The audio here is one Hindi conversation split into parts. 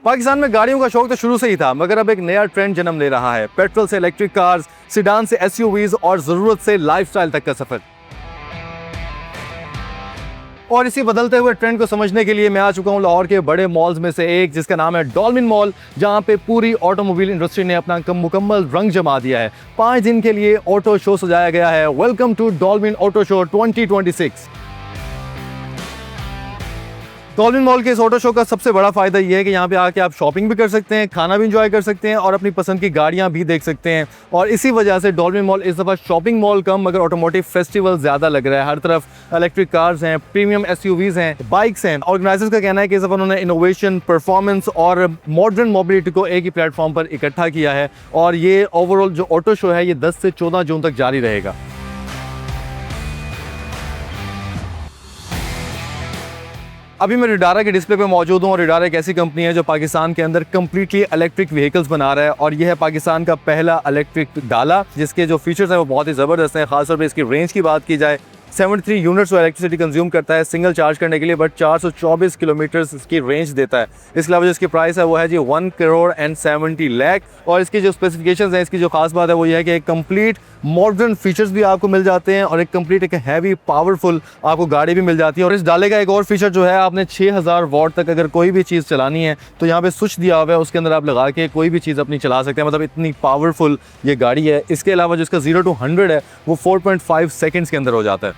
पाकिस्तान में गाड़ियों का शौक तो शुरू से ही था, मगर अब एक नया ट्रेंड जन्म ले रहा है। पेट्रोल से इलेक्ट्रिक कार्स, सिडान से एसयूवीज और जरूरत से लाइफस्टाइल तक का सफर। और इसी बदलते हुए ट्रेंड को समझने के लिए मैं आ चुका हूं लाहौर के बड़े मॉल्स में से एक, जिसका नाम है डॉल्फिन मॉल, जहां पे पूरी ऑटोमोबाइल इंडस्ट्री ने अपना मुकम्मल रंग जमा दिया है। 5 दिन के लिए ऑटो शो सजाया गया है। Welcome to Dolphin auto show 2026। Dolphin mall के इस ऑटो शो का सबसे बड़ा फायदा ये है कि यहाँ पे आके आप शॉपिंग भी कर सकते हैं, खाना भी इंजॉय कर सकते हैं और अपनी पसंद की गाड़ियाँ भी देख सकते हैं। और इसी वजह से डॉल्फिन मॉल इस दफ़ा शॉपिंग मॉल कम मगर ऑटोमोटिव फेस्टिवल ज़्यादा लग रहा है। हर तरफ इलेक्ट्रिक कार्स हैं, प्रीमियम एसयूवीज़ हैं, बाइक्स हैं। ऑर्गेनाइजर्स का कहना है कि इस दफ़ा उन्होंने इनोवेशन, परफॉर्मेंस और मॉडर्न मोबिलिटी को एक ही प्लेटफॉर्म पर इकट्ठा किया है। और ये ओवरऑल जो ऑटो शो है ये 10 से 14 जून तक जारी रहेगा। अभी मैं रिडारा के डिस्प्ले पे मौजूद हूँ और रिडारा एक ऐसी कंपनी है जो पाकिस्तान के अंदर कम्प्लीटली इलेक्ट्रिक व्हीकल्स बना रहा है। और यह है पाकिस्तान का पहला इलेक्ट्रिक डाला, जिसके जो फीचर्स हैं वो बहुत ही ज़बरदस्त हैं। खासतौर पे इसकी रेंज की बात की जाए, 73 यूनिट्स वो इलेक्ट्रिसिटी कंज्यूम करता है सिंगल चार्ज करने के लिए, बट 424 किलोमीटर इसकी रेंज देता है। इसके अलावा जो इसकी प्राइस है वो है जी 1 करोड़ एंड 70 लाख। और इसकी जो स्पेसिफिकेशंस हैं, इसकी जो खास बात है वो ये है कि एक कंप्लीट मॉडर्न फीचर्स भी आपको मिल जाते हैं और एक कंप्लीट एक हैवी पावरफुल आपको गाड़ी भी मिल जाती है। और इस डाले का एक और फीचर जो है, आपने 6000 वॉट तक अगर कोई भी चीज़ चलानी है तो यहाँ पे स्विच दिया हुआ है, उसके अंदर आप लगा के कोई भी चीज़ अपनी चला सकते हैं। मतलब इतनी पावरफुल ये गाड़ी है। इसके अलावा जो इसका 0 to 100 है वो 4.5 सेकेंड्स के अंदर हो जाता है।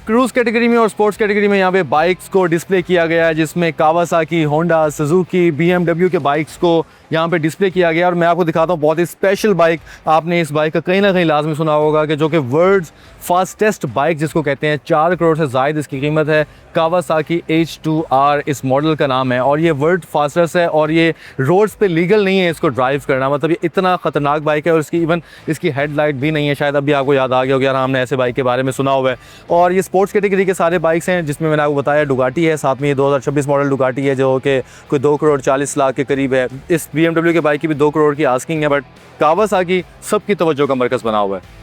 क्रूज कैटेगरी में और स्पोर्ट्स कैटेगरी में यहाँ पे बाइक्स को डिस्प्ले किया गया है, जिसमें कावासाकी, होंडा, सुजुकी, BMW के बाइक्स को यहाँ पे डिस्प्ले किया गया। और मैं आपको दिखाता हूँ बहुत ही स्पेशल बाइक। आपने इस बाइक का कहीं ना कहीं लाजमी सुना होगा कि जो कि वर्ल्ड्स फास्टेस्ट बाइक जिसको कहते हैं, 4 करोड़ से ज़ायद इसकी कीमत है। कावासाकी H2R इस मॉडल का नाम है और ये वर्ल्ड फास्टेस्ट है। और ये रोड्स पे लीगल नहीं है इसको ड्राइव करना, मतलब ये इतना ख़तरनाक बाइक है। और इसकी इवन इसकी हेडलाइट भी नहीं है। शायद अभी आपको याद आ गया होगा, यार हमने ऐसे बाइक के बारे में सुना हुआ है। और ये स्पोर्ट्स कैटेगरी के सारे बाइक्स हैं, जिसमें मैंने आपको बताया डुगाटी है, साथ में ये 2026 मॉडल डुगाटी है जो कि कोई 2 करोड़ 40 लाख के करीब है। इस BMW के बाइक की भी 2 करोड़ की आस्किंग है, बट कावासाकी सबकी तवज्जो का मरकज़ बना हुआ है।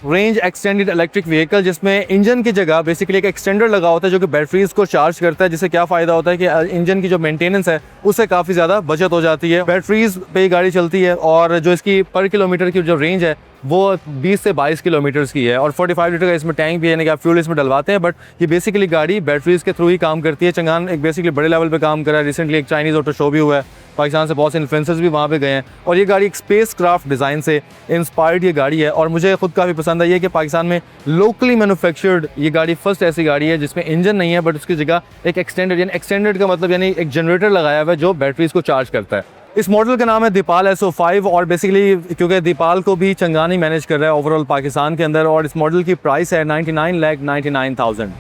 रेंज एक्सटेंडेड इलेक्ट्रिक व्हीकल, जिसमें इंजन की जगह बेसिकली एक एक्सटेंडर लगा होता है जो कि बैटरीज को चार्ज करता है, जिससे क्या फ़ायदा होता है कि इंजन की जो मेंटेनेंस है उससे काफ़ी ज़्यादा बचत हो जाती है। बैटरीज पे गाड़ी चलती है और जो इसकी पर किलोमीटर की जो रेंज है वो 20 से 22 किलोमीटर्स की है। और 45 लीटर का इसमें टैंक भी है, यानी कि आप फ्यूल इसमें डलवाते हैं। बट ये बेसिकली गाड़ी बैटरीज के थ्रू ही काम करती है। चंगान एक बेसिकली बड़े लेवल पे काम कर रहा है। रिसेंटली एक चाइनीज़ ऑटो शो भी हुआ है, पाकिस्तान से बहुत से इन्फ्लुएंसर्स भी वहाँ पे गए हैं। और ये गाड़ी एक स्पेस क्राफ्ट डिज़ाइन से इंस्पायर्ड ये गाड़ी है और मुझे खुद काफ़ी पसंद आई है कि पाकिस्तान में लोकली मैन्युफैक्चर्ड ये गाड़ी फर्स्ट ऐसी गाड़ी है जिसमें इंजन नहीं है, बट उसकी जगह एक एक्सटेंडेड का मतलब यानी एक जनरेटर लगाया हुआ है जो बैटरीज को चार्ज करता है। इस मॉडल का नाम है दीपाल SO5 और बेसिकली क्योंकि दीपाल को भी चंगान ही मैनेज कर रहा है ओवरऑल पाकिस्तान के अंदर। और इस मॉडल की प्राइस है 99,99,000।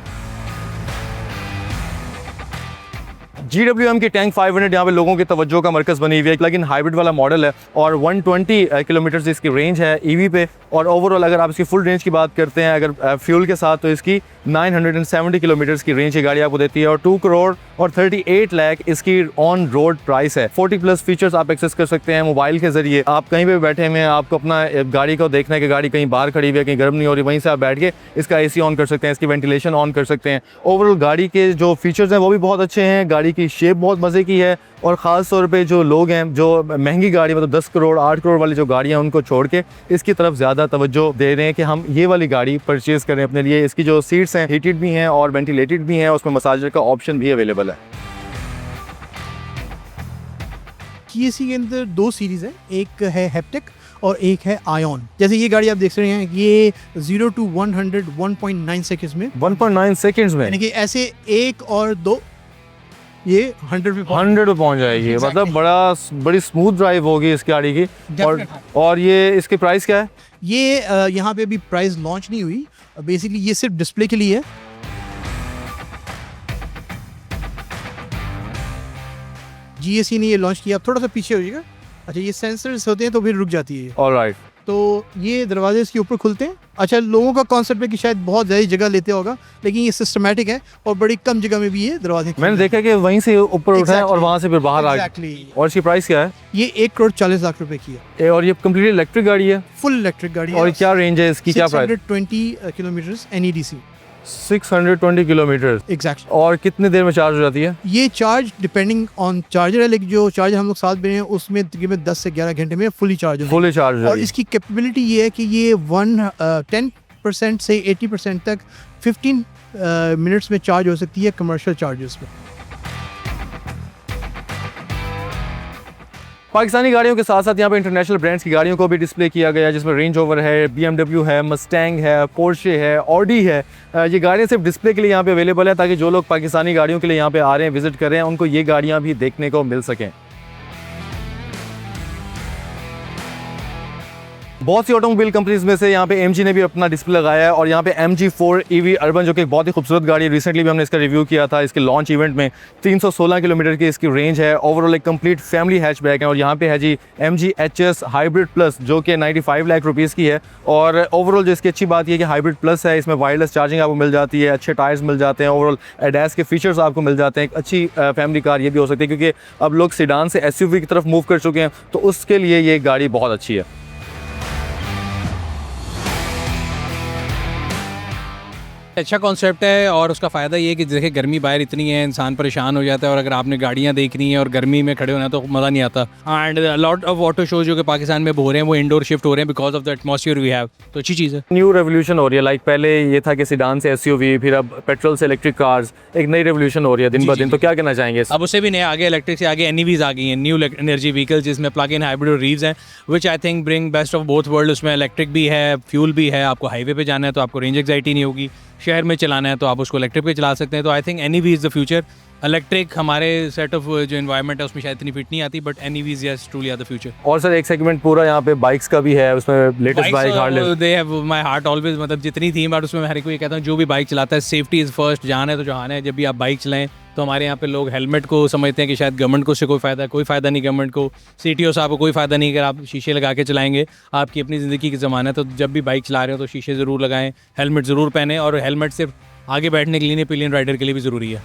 GWM की टैंक 500 यहाँ पे लोगों की तवज्जो का मरकज़ बनी हुई है। प्लग इन हाइब्रिड वाला मॉडल है और 120 किलोमीटर इसकी रेंज है EV पे। और ओवरऑल अगर आप इसकी फुल रेंज की बात करते हैं अगर फ्यूल के साथ, तो इसकी 970 किलोमीटर की रेंज की गाड़ी आपको देती है। और 2 करोड़ और 38 लाख इसकी ऑन रोड प्राइस है। 40+ फीचर्स आप एक्सेस कर सकते हैं मोबाइल के जरिए। आप कहीं पे बैठे हुए हैं, आपको अपना गाड़ी को देखना है कि गाड़ी कहीं बाहर खड़ी हुई है, कहीं गर्म नहीं हो रही, वहीं से आप बैठ के इसका AC ऑन कर सकते हैं, इसकी वेंटिलेशन ऑन कर सकते हैं। ओवरऑल गाड़ी के जो फीचर्स हैं वो भी बहुत अच्छे हैं। गाड़ी की शेप बहुत मज़े की है और ख़ास तौर पे जो लोग हैं जो महंगी गाड़ी मतलब 10 करोड़ 8 करोड़ वाली जो गाड़ियाँ उनको छोड़ के इसकी तरफ ज़्यादा तवज्जो दे रहे हैं कि हम ये वाली गाड़ी परचेज़ करें अपने लिए। इसकी जो सीट्स हैं हीटेड भी हैं और वेंटिलेटेड भी हैं, उसमें मसाजर का ऑप्शन भी अवेलेबल है। GSC के अंदर 2 सीरीज़ है, एक है हैप्टिक और एक है आयन। जैसे ये गाड़ी आप देख रहे हैं, ये 0 to 100 1.9 सेकेंड्स में 1.9 सेकेंड्स में, यानी कि ऐसे 1 और 2 ये 100 पे पहुंच जाएगी। मतलब बड़ी स्मूथ ड्राइव होगी इस गाड़ी की। और ये इसकी प्राइस क्या है? ये यहाँ पे अभी प्राइस लॉन्च नहीं हुई, बेसिकली ये सिर्फ डिस्प्ले के लिए है। GSC ने ये लॉन्च किया। आप थोड़ा सा पीछे हो जाइएगा। अच्छा, ये सेंसर्स होते हैं तो फिर रुक जाती है। ऑलराइट, तो ये दरवाजे इसके ऊपर खुलते हैं। अच्छा, लोगों का कॉन्सेप्ट है कि शायद बहुत ज़्यादा जगह लेते होगा, लेकिन ये सिस्टमेटिक है और बड़ी कम जगह में भी ये दरवाजे खुलते मैंने हैं। देखा कि वहीं से ऊपर उठाए और Exactly. वहाँ से फिर बाहर आ गए। Exactly. और इसकी प्राइस क्या है? ये 1,40,00,000 रुपए की है। और ये कम्प्लीटली इलेक्ट्रिक गाड़ी है फुल इलेक्ट्रिक गाड़ी है। और क्या रेंज है इसकी, क्या price? 620 kilometre NEDC। 620 kilometre. Exact. और कितने देर में चार्ज हो जाती है? ये चार्ज डिपेंडिंग ऑन चार्जर है, लेकिन जो चार्जर हम लोग साथ में हैं उसमें तकरीबन 10 से 11 घंटे में फुली चार्ज हो फुली चार्ज जाएगी। और इसकी कैपेबिलिटी ये है कि ये 10% से 80% तक 15 मिनट्स में चार्ज हो सकती है कमर्शियल चार्जर्स में। पाकिस्तानी गाड़ियों के साथ साथ यहाँ पे इंटरनेशनल ब्रांड्स की गाड़ियों को भी डिस्प्ले किया गया है, जिसमें रेंज ओवर है, BMW है, मस्टैंग है, पोर्शे है, ऑडी है। ये गाड़ियाँ सिर्फ डिस्प्ले के लिए यहाँ पे अवेलेबल है, ताकि जो लोग पाकिस्तानी गाड़ियों के लिए यहाँ पे आ रहे हैं, विजिट कर रहे हैं, उनको ये गाड़ियाँ भी देखने को मिल सकें। बहुत सी ऑटोमोबाइल कंपनीज में से यहाँ पे MG ने भी अपना डिस्प्ले लगाया है और यहाँ पे MG4 EV अर्बन, जो कि एक बहुत ही खूबसूरत गाड़ी है, रिसेंटली भी हमने इसका रिव्यू किया था इसके लॉन्च इवेंट में। 316 किलोमीटर की इसकी रेंज है। ओवरऑल एक कंप्लीट फैमिली हैचबैक है। और यहाँ पे है जी MG HS हाइब्रिड प्लस, जो कि 95 लाख रुपीज़ की है। और ओवरऑल जो इसकी अच्छी बात ये है कि हाइब्रिड प्लस है, इसमें वायरलेस चार्जिंग आपको मिल जाती है, अच्छे टायर्स मिल जाते हैं, ओवरऑल एडास के फीचर्स आपको मिल जाते हैं। एक अच्छी फैमिली कार ये भी हो सकती है, क्योंकि अब लोग सीडान से SUV की तरफ मूव कर चुके हैं, तो उसके लिए ये गाड़ी बहुत अच्छी है। अच्छा कॉन्सेप्ट है और उसका फ़ायदा ये है कि देखिए गर्मी बाहर इतनी है, इंसान परेशान हो जाता है, और अगर आपने गाड़ियाँ देखनी है और गर्मी में खड़े होना है तो मज़ा नहीं आता। And lot of auto shows जो कि पाकिस्तान में हो रहे हैं वो इंडोर शिफ्ट हो रहे हैं because of the atmosphere we have, तो अच्छी चीज़ है। न्यू रेवोल्यूशन हो रही है। लाइक पहले ये था कि सीडान से SUV, फिर अब पेट्रोल से इलेक्ट्रिक कार्स, एक नई रेवोल्यूशन हो रही है दिन ब दिन। तो क्या कहना चाहेंगे? अब उससे भी नए आगे इलेक्ट्रिक से आगे NEVs आ गई हैं, न्यू एनर्जी व्हीकल, जिसमें प्लग इन हाइब्रिड और रीव्स हैं, which I think bring best of both world. उसमें इलेक्ट्रिक भी है, फ्यूल भी है। आपको हाईवे पे जाना है तो आपको रेंज एंग्जाइटी नहीं होगी, शहर में चलाना है तो आप उसको इलेक्ट्रिक पे चला सकते हैं। तो I think NEV is the future. Electric हमारे सेट ऑफ जो एनवायरनमेंट है उसमें शायद इतनी फिट नहीं आती, but NEVs yes truly are the future. और सर एक सेगमेंट पूरा यहाँ पे बाइक्स का भी है, उसमें latest bike Harley they have my heart always, मतलब जितनी थी बट उसमें मैं हर कोई कहता हूँ जो भी बाइक चलाता है सेफ्टी इज़ फर्स्ट। जान है तो जहान है। जब भी आप बाइक चलाएं तो हमारे यहाँ पे लोग हेलमेट को समझते हैं कि शायद गवर्नमेंट को उससे कोई फ़ायदा नहीं गवर्नमेंट को, CTO साहब को कोई फ़ायदा नहीं। अगर आप शीशे लगा के चलाएंगे, आपकी अपनी ज़िंदगी की ज़मानत है, तो जब भी बाइक चला रहे हो तो शीशे ज़रूर लगाएं, हेलमेट ज़रूर पहने। और हेलमेट सिर्फ आगे बैठने के लिए नहीं, पिलियन राइडर के लिए भी ज़रूरी है।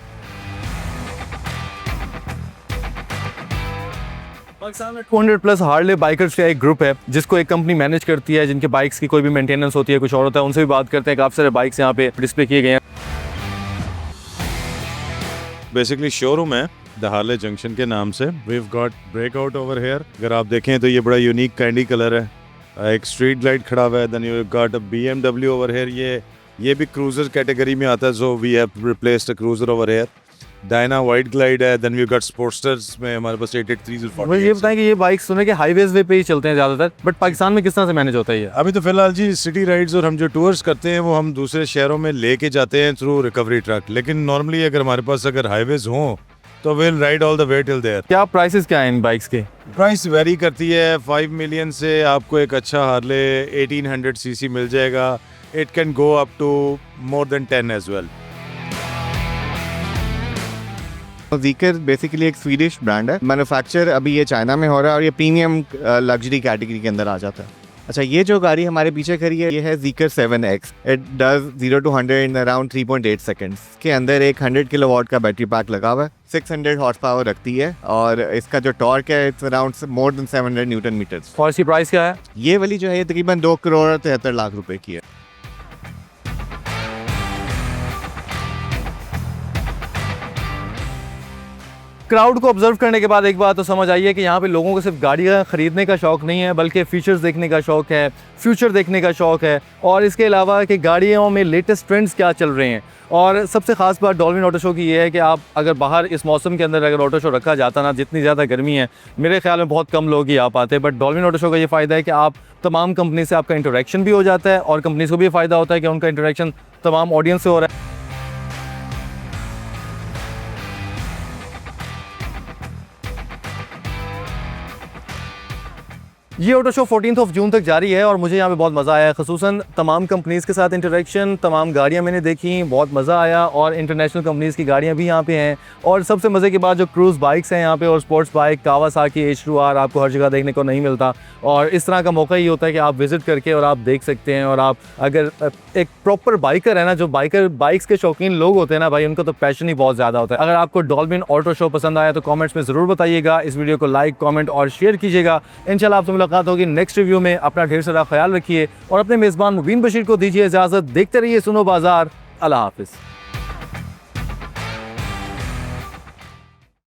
पाकिस्तान में 200+ हार्ले बाइकर्स का एक ग्रुप है, जिसको एक कंपनी मैनेज करती है, जिनके बाइक्स की कोई भी मेंटेनेंस होती है, कुछ और होता है। उनसे भी बात करते हैं। काफ़ी सारे बाइक्स यहाँ पे डिस्प्ले किए गए हैं। बेसिकली शोरूम है द हार्ले जंक्शन के नाम से। We got breakout over here. अगर आप देखें तो ये बड़ा यूनिक कैंडी कलर है। एक स्ट्रीट लाइट खड़ा हुआ है। Then you got a BMW over here. ये भी क्रूजर कैटेगरी में आता है, so we have replaced a cruiser over here. Dyna wide glide है। देन वी गॉट स्पोर्टस्टर्स में हमारे पास 883 और 48। ये बताएं कि ये बाइक सुने कि हाईवेज वे पे ही चलते हैं ज़्यादातर, बट पाकिस्तान में किस तरह से मैनेज होता है ये? अभी तो फिलहाल जी सिटी राइड्स और हम जो टूर्स करते हैं वो हम दूसरे शहरों में लेके जाते हैं थ्रू रिकवरी ट्रक। लेकिन नॉर्मली अगर हमारे पास अगर हाईवेज हों तो will ride all the way till there. क्या प्राइसेस क्या हैं इन बाइक्स के? प्राइस वेरी करती है। 5 मिलियन से आपको एक अच्छा हार्ले 1800 सीसी मिल जाएगा। It can go up to more than 10 as well. Zeekr basically एक स्वीडिश ब्रांड है। मैन्युफैक्चर अभी ये चाइना में हो रहा है और ये प्रीमियम लग्जरी कैटेगरी के अंदर आ जाता है। अच्छा, ये जो गाड़ी हमारे पीछे खड़ी है ये है ज़ीकर 7X। It does 0 to 100 in around 3.8 seconds. के अंदर एक 100 किलोवाट का बैटरी पैक लगा हुआ है। 600 हॉर्स पावर रखती है और इसका जो टॉर्क है it's around more than 700 newton meters. और इसकी प्राइस क्या है? ये वाली जो है ये तकरीबन 2,73,00,000 रुपए की है। क्राउड को ऑब्जर्व करने के बाद एक बात तो समझ आई है कि यहाँ पे लोगों को सिर्फ गाड़ियाँ खरीदने का शौक नहीं है, बल्कि फीचर्स देखने का शौक है, फ्यूचर देखने का शौक है, और इसके अलावा कि गाड़ियों में लेटेस्ट ट्रेंड्स क्या चल रहे हैं। और सबसे ख़ास बात डॉल्फिन ऑटो शो की ये है कि आप अगर बाहर इस मौसम के अंदर अगर ऑटो शो रखा जाता ना, जितनी ज़्यादा गर्मी है, मेरे ख्याल में बहुत कम लोग ही आ पाते। बट डॉल्फिन ऑटो शो का ये फ़ायदा है कि आप तमाम कंपनी से आपका इंटरेक्शन भी हो जाता है, और कंपनीज़ को भी फ़ायदा होता है कि उनका इंटरेक्शन तमाम ऑडियंस से हो रहा है। ये ऑटो शो 14 जून तक जारी है और मुझे यहाँ पे बहुत मज़ा आया, ख़ुसूसन तमाम कंपनीज़ के साथ इंटरेक्शन, तमाम गाड़ियाँ मैंने देखी, बहुत मज़ा आया और इंटरनेशनल कंपनीज़ की गाड़ियाँ भी यहाँ पे हैं। और सबसे मज़े की बात जो क्रूज़ बाइक्स हैं यहाँ पे और स्पोर्ट्स बाइक कावासाकी H2R आपको हर जगह देखने को नहीं मिलता और इस तरह का मौका ही होता है कि आप विज़िट करके और आप देख सकते हैं। और आप अगर एक प्रॉपर बाइकर है ना, जो बाइक्स के शौकीन लोग होते हैं ना भाई, उनका तो पैशन ही बहुत ज़्यादा होता है। अगर आपको डॉल्फिन ऑटो शो पसंद आया तो कमेंट्स में ज़रूर बताइएगा, इस वीडियो को लाइक, कमेंट और शेयर कीजिएगा। इंशाल्लाह आपसे मुलाकात होगी नेक्स्ट रिव्यू में। अपना ढेर सारा ख्याल रखिए और अपने मेज़बान मुबीन बशीर को दीजिए इजाज़त। देखते रहिए सुनो बाज़ार। अल्लाह हाफ़िज़।